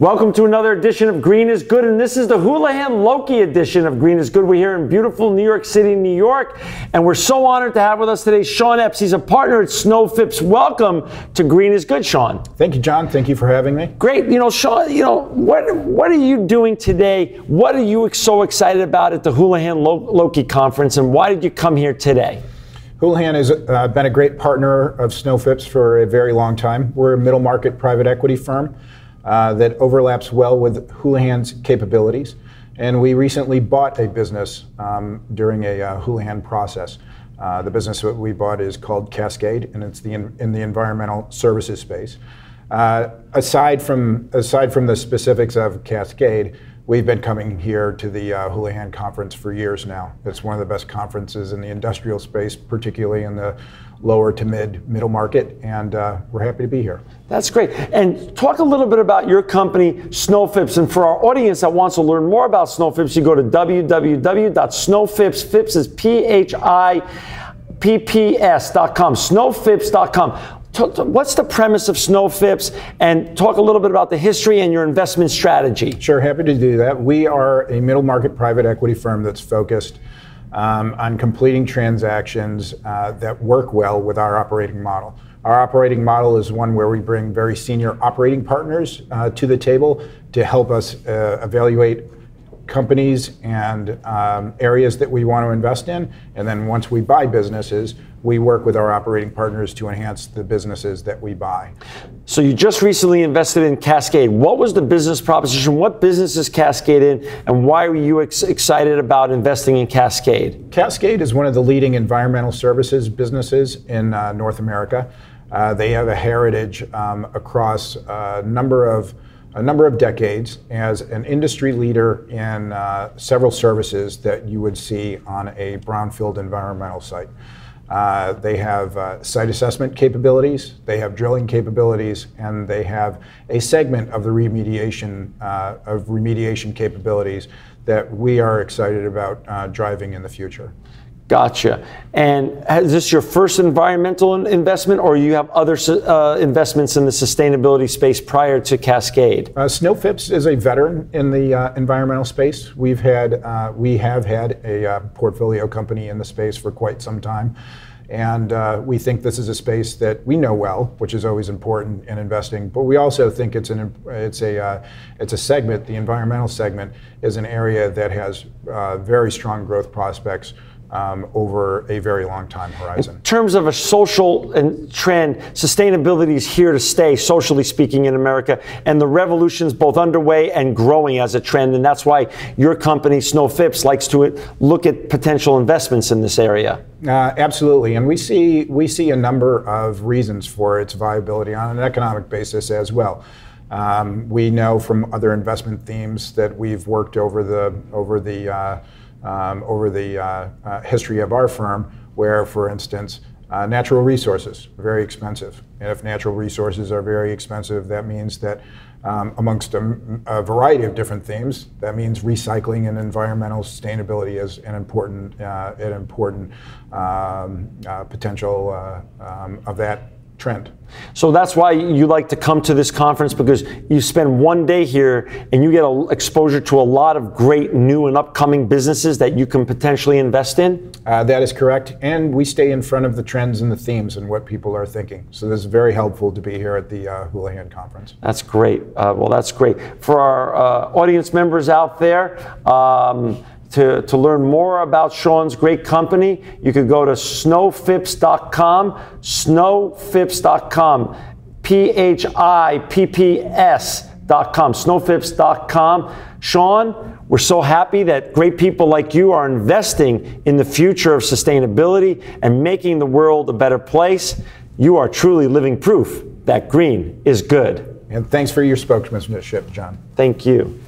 Welcome to another edition of Green is Good, and this is the Houlihan Lokey edition of Green is Good. We're here in beautiful New York City, New York, and we're so honored to have with us today Sean Epps. He's a partner at Snow Phipps. Welcome to Green is Good, Sean. Thank you, John. Thank you for having me. Great. Sean, what are you doing today? What are you so excited about at the Houlihan Lokey conference, and why did you come here today? Houlihan has been a great partner of Snow Phipps for a very long time. We're a middle market private equity firm that overlaps well with Houlihan's capabilities. And we recently bought a business during a Houlihan process. The business that we bought is called Cascade, and it's in the environmental services space. Aside from the specifics of Cascade, we've been coming here to the Houlihan conference for years now. It's one of the best conferences in the industrial space, particularly in the lower to middle market, and we're happy to be here. That's great. And talk a little bit about your company, Snow Phipps. And for our audience that wants to learn more about Snow Phipps, you go to www.snowphipps, Phipps is PHIPPS.com, snowphipps.com. What's the premise of Snow Phipps, and talk a little bit about the history and your investment strategy. Sure, happy to do that. We are a middle market private equity firm that's focused on completing transactions that work well with our operating model. Our operating model is one where we bring very senior operating partners to the table to help us evaluate companies and areas that we want to invest in. And then once we buy businesses, we work with our operating partners to enhance the businesses that we buy. So you just recently invested in Cascade. What was the business proposition? What business is Cascade in, and why were you excited about investing in Cascade? Cascade is one of the leading environmental services businesses in North America. They have a heritage across a number of decades as an industry leader in several services that you would see on a brownfield environmental site. They have site assessment capabilities, they have drilling capabilities, and they have a segment of the remediation capabilities that we are excited about driving in the future. Gotcha. And is this your first environmental investment, or you have other investments in the sustainability space prior to Cascade? Snow Phipps is a veteran in the environmental space. We have had a portfolio company in the space for quite some time. And we think this is a space that we know well, which is always important in investing. But we also think it's a segment. The environmental segment is an area that has very strong growth prospects over a very long time horizon. In terms of a social trend, sustainability is here to stay, socially speaking, in America, and the revolution's both underway and growing as a trend, and that's why your company, Snow Phipps, likes to look at potential investments in this area. Absolutely, and we see a number of reasons for its viability on an economic basis as well. We know from other investment themes that we've worked over the history of our firm, where, for instance, natural resources are very expensive. And if natural resources are very expensive, that means that amongst a variety of different themes, that means recycling and environmental sustainability is an important potential of that trend. So that's why you like to come to this conference, because you spend one day here and you get exposure to a lot of great new and upcoming businesses that you can potentially invest in? That is correct. And we stay in front of the trends and the themes and what people are thinking. So this is very helpful to be here at the Houlihan conference. That's great. Well, that's great. For our audience members out there, to learn more about Sean's great company, you could go to snowphipps.com, snowphipps.com, PHIPPS.com, snowphipps.com. Sean, we're so happy that great people like you are investing in the future of sustainability and making the world a better place. You are truly living proof that green is good. And thanks for your spokesmanship, John. Thank you.